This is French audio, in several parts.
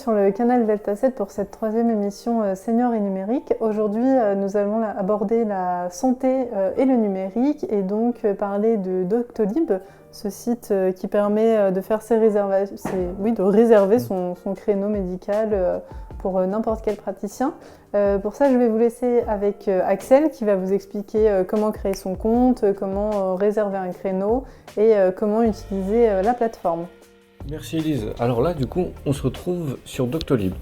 sur le canal Delta 7 pour cette troisième émission Senior et numérique. Aujourd'hui, nous allons aborder la santé et le numérique et donc parler de Doctolib, ce site qui permet de faire de réserver son créneau médical pour n'importe quel praticien. Pour ça, je vais vous laisser avec Axel qui va vous expliquer comment créer son compte, comment réserver un créneau et comment utiliser la plateforme. Merci Elise. Alors là, du coup, on se retrouve sur Doctolib.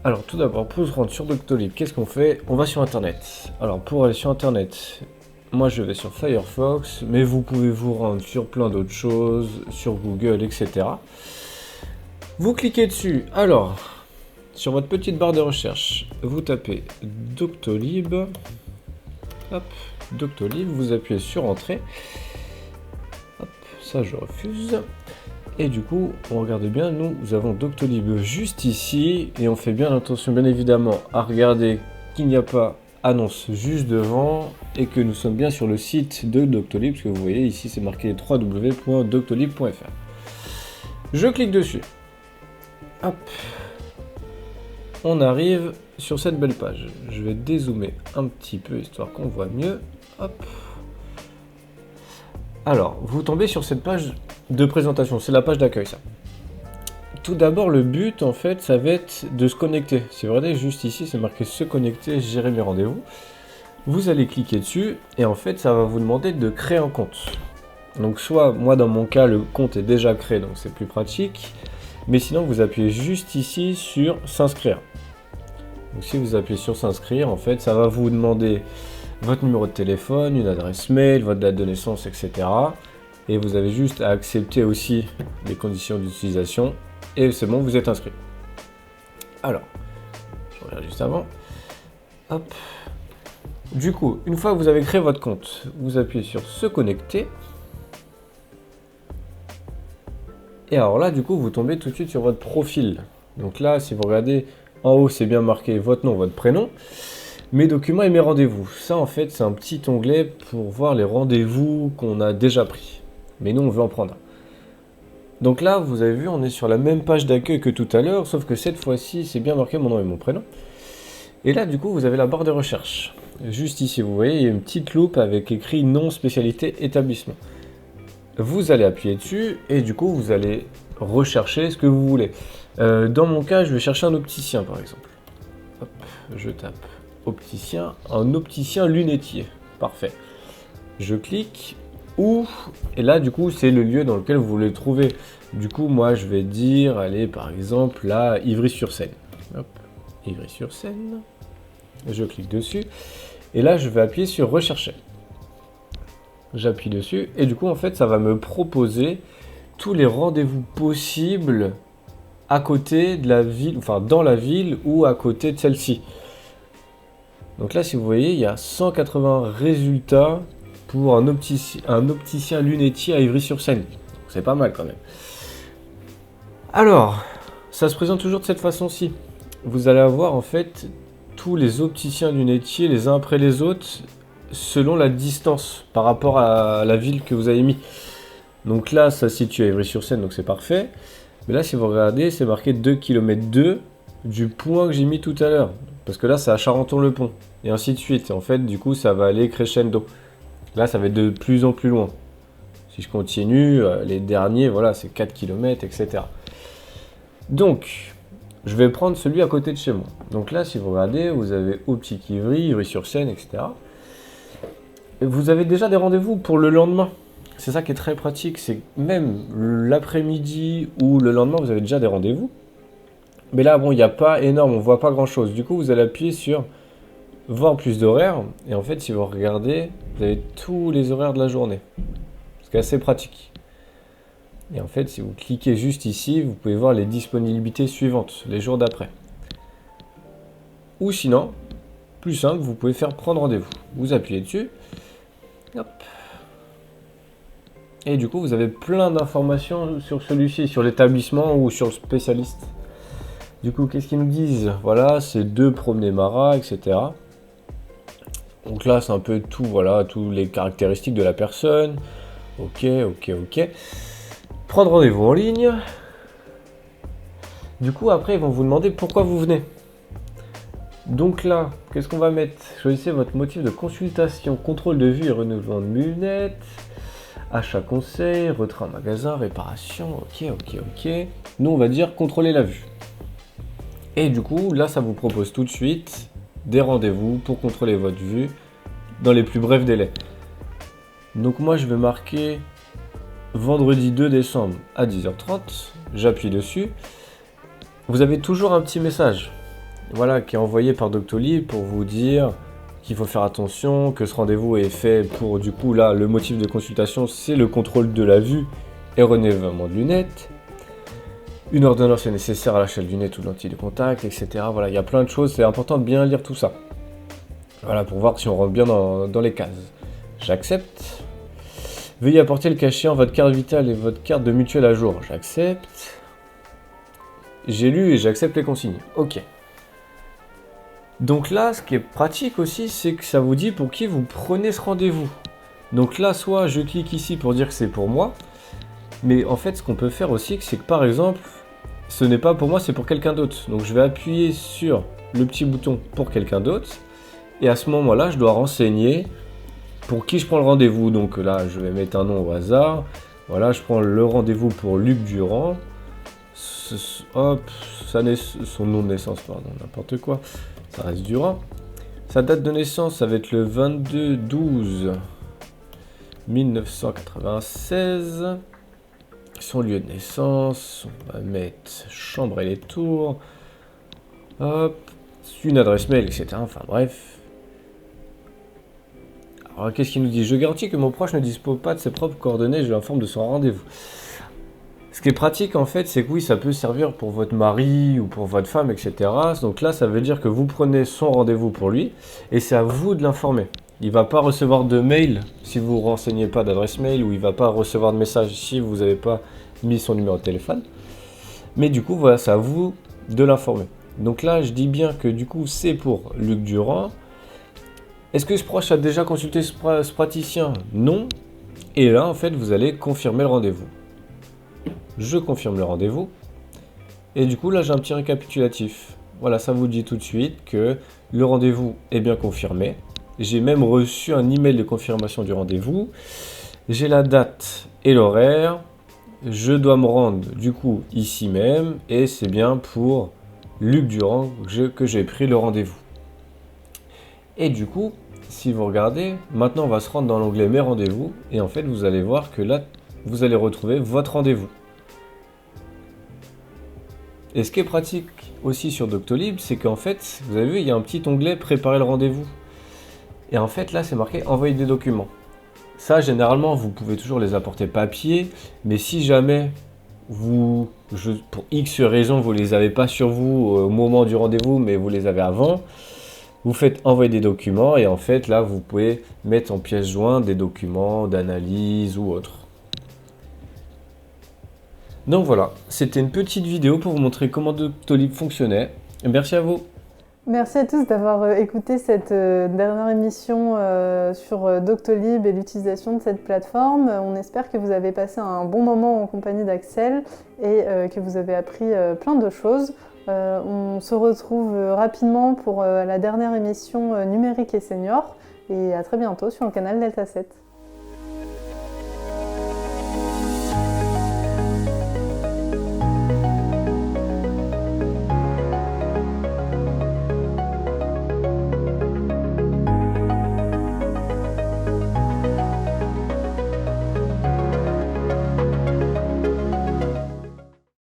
Alors tout d'abord, pour se rendre sur Doctolib, qu'est-ce qu'on fait? On va sur Internet. Alors pour aller sur Internet, moi je vais sur Firefox, mais vous pouvez vous rendre sur plein d'autres choses, sur Google, etc. Vous cliquez dessus. Alors, sur votre petite barre de recherche, vous tapez Doctolib. Hop, Doctolib, vous appuyez sur Entrée. Hop, ça je refuse. Et du coup, on regarde bien, nous avons Doctolib juste ici, et on fait bien attention, bien évidemment, à regarder qu'il n'y a pas annonce juste devant, et que nous sommes bien sur le site de Doctolib, parce que vous voyez ici, c'est marqué www.doctolib.fr. Je clique dessus. Hop. On arrive sur cette belle page. Je vais dézoomer un petit peu, histoire qu'on voit mieux. Hop. Alors, vous tombez sur cette page de présentation, c'est la page d'accueil ça. Tout d'abord, le but en fait, ça va être de se connecter. Si vous regardez juste ici, c'est marqué se connecter, gérer mes rendez-vous. Vous allez cliquer dessus et en fait, ça va vous demander de créer un compte. Donc soit, moi dans mon cas, le compte est déjà créé, donc c'est plus pratique. Mais sinon, vous appuyez juste ici sur s'inscrire. Donc si vous appuyez sur s'inscrire, en fait, ça va vous demander votre numéro de téléphone, une adresse mail, votre date de naissance, etc. Et vous avez juste à accepter aussi les conditions d'utilisation. Et c'est bon, vous êtes inscrit. Alors, je regarde juste avant. Hop. Du coup, une fois que vous avez créé votre compte, vous appuyez sur se connecter. Et alors là, du coup, vous tombez tout de suite sur votre profil. Donc là, si vous regardez en haut, c'est bien marqué votre nom, votre prénom. Mes documents et mes rendez-vous. Ça, en fait, c'est un petit onglet pour voir les rendez-vous qu'on a déjà pris. Mais nous, on veut en prendre un. Donc là, vous avez vu, on est sur la même page d'accueil que tout à l'heure, sauf que cette fois-ci, c'est bien marqué mon nom et mon prénom. Et là, du coup, vous avez la barre de recherche. Juste ici, vous voyez, il y a une petite loupe avec écrit nom, spécialité, établissement. Vous allez appuyer dessus et du coup, vous allez rechercher ce que vous voulez. Dans mon cas, je vais chercher un opticien, par exemple. Hop, je tape opticien, un opticien lunetier. Parfait. Je clique. Et là, du coup, c'est le lieu dans lequel vous voulez le trouver. Du coup, moi, je vais dire, allez, par exemple, là, Ivry-sur-Seine. Hop, Ivry-sur-Seine. Je clique dessus. Et là, je vais appuyer sur rechercher. J'appuie dessus. Et du coup, en fait, ça va me proposer tous les rendez-vous possibles à côté de la ville, enfin, dans la ville ou à côté de celle-ci. Donc là, si vous voyez, il y a 180 résultats pour un opticien lunetier à Ivry-sur-Seine. C'est pas mal quand même. Alors, ça se présente toujours de cette façon-ci. Vous allez avoir en fait tous les opticiens lunetiers les uns après les autres selon la distance par rapport à la ville que vous avez mis. Donc là, ça se situe à Ivry-sur-Seine, donc c'est parfait. Mais là, si vous regardez, c'est marqué 2 km 2 du point que j'ai mis tout à l'heure. Parce que là, c'est à Charenton-le-Pont. Et ainsi de suite. En fait, du coup, ça va aller crescendo. Là, ça va être de plus en plus loin. Si je continue, les derniers, voilà, c'est 4 km, etc. Donc, je vais prendre celui à côté de chez moi. Donc là, si vous regardez, vous avez Optique Ivry, Ivry-sur-Seine, etc. Et vous avez déjà des rendez-vous pour le lendemain. C'est ça qui est très pratique, c'est que même l'après-midi ou le lendemain, vous avez déjà des rendez-vous. Mais là, bon, il n'y a pas énorme, on ne voit pas grand-chose. Du coup, vous allez appuyer sur voir plus d'horaires. Et en fait, si vous regardez, vous avez tous les horaires de la journée. C'est assez pratique. Et en fait, si vous cliquez juste ici, vous pouvez voir les disponibilités suivantes, les jours d'après. Ou sinon, plus simple, vous pouvez faire prendre rendez-vous. Vous appuyez dessus. Hop. Et du coup, vous avez plein d'informations sur celui-ci, sur l'établissement ou sur le spécialiste. Du coup, qu'est-ce qu'ils nous disent? Voilà, c'est 2 promener Marat, etc. Donc là, c'est un peu tout, voilà, toutes les caractéristiques de la personne. Ok. Prendre rendez-vous en ligne. Du coup, après, ils vont vous demander pourquoi vous venez. Donc là, qu'est-ce qu'on va mettre? Choisissez votre motif de consultation, contrôle de vue et renouvellement de lunettes, achat conseil, retrait en magasin, réparation, ok. Nous, on va dire contrôler la vue. Et du coup, là, ça vous propose tout de suite des rendez-vous pour contrôler votre vue dans les plus brefs délais. Donc moi, je vais marquer vendredi 2 décembre à 10h30. J'appuie dessus. Vous avez toujours un petit message, voilà, qui est envoyé par Doctolib pour vous dire qu'il faut faire attention, que ce rendez-vous est fait pour, du coup, là, le motif de consultation, c'est le contrôle de la vue et renouvellement de lunettes. Une ordonnance est nécessaire à l'achat de lunettes ou de lentilles de contact, etc. Voilà, il y a plein de choses, c'est important de bien lire tout ça. Voilà, pour voir si on rentre bien dans les cases. J'accepte. Veuillez apporter le cachet en votre carte vitale et votre carte de mutuelle à jour. J'accepte. J'ai lu et j'accepte les consignes. Ok. Donc là, ce qui est pratique aussi, c'est que ça vous dit pour qui vous prenez ce rendez-vous. Donc là, soit je clique ici pour dire que c'est pour moi, mais en fait, ce qu'on peut faire aussi, c'est que par exemple, ce n'est pas pour moi, c'est pour quelqu'un d'autre. Donc je vais appuyer sur le petit bouton pour quelqu'un d'autre, et à ce moment-là, je dois renseigner pour qui je prends le rendez-vous. Donc là, je vais mettre un nom au hasard. Voilà, je prends le rendez-vous pour Luc Durand. Hop, son nom de naissance, pardon, n'importe quoi. Ça reste Durand. Sa date de naissance, ça va être le 22/12/1996. Son lieu de naissance, on va mettre chambre et les tours. Hop, une adresse mail, etc. Enfin bref. Alors qu'est-ce qu'il nous dit? Je garantis que mon proche ne dispose pas de ses propres coordonnées, je l'informe de son rendez-vous. Ce qui est pratique en fait, c'est que oui, ça peut servir pour votre mari ou pour votre femme, etc. Donc là, ça veut dire que vous prenez son rendez-vous pour lui et c'est à vous de l'informer. Il ne va pas recevoir de mail si vous ne renseignez pas d'adresse mail ou il ne va pas recevoir de message si vous n'avez pas mis son numéro de téléphone. Mais du coup, voilà, c'est à vous de l'informer. Donc là, je dis bien que du coup, c'est pour Luc Durand. Est-ce que ce proche a déjà consulté ce praticien? Non. Et là, en fait, vous allez confirmer le rendez-vous. Je confirme le rendez-vous. Et du coup, là, j'ai un petit récapitulatif. Voilà, ça vous dit tout de suite que le rendez-vous est bien confirmé. J'ai même reçu un email de confirmation du rendez-vous. J'ai la date et l'horaire. Je dois me rendre, du coup, ici même. Et c'est bien pour Luc Durand que j'ai pris le rendez-vous. Et du coup, si vous regardez, maintenant, on va se rendre dans l'onglet Mes rendez-vous. Et en fait, vous allez voir que là, vous allez retrouver votre rendez-vous. Et ce qui est pratique aussi sur Doctolib, c'est qu'en fait, vous avez vu, il y a un petit onglet Préparer le rendez-vous. Et en fait, là, c'est marqué Envoyer des documents. Ça, généralement, vous pouvez toujours les apporter papier, mais si jamais pour X raison, vous ne les avez pas sur vous au moment du rendez-vous, mais vous les avez avant, vous faites Envoyer des documents et en fait, là, vous pouvez mettre en pièce jointe des documents d'analyse ou autre. Donc voilà, c'était une petite vidéo pour vous montrer comment Doctolib fonctionnait. Merci à vous. Merci à tous d'avoir écouté cette dernière émission sur Doctolib et l'utilisation de cette plateforme. On espère que vous avez passé un bon moment en compagnie d'Axel et que vous avez appris plein de choses. On se retrouve rapidement pour la dernière émission numérique et senior et à très bientôt sur le canal Delta 7.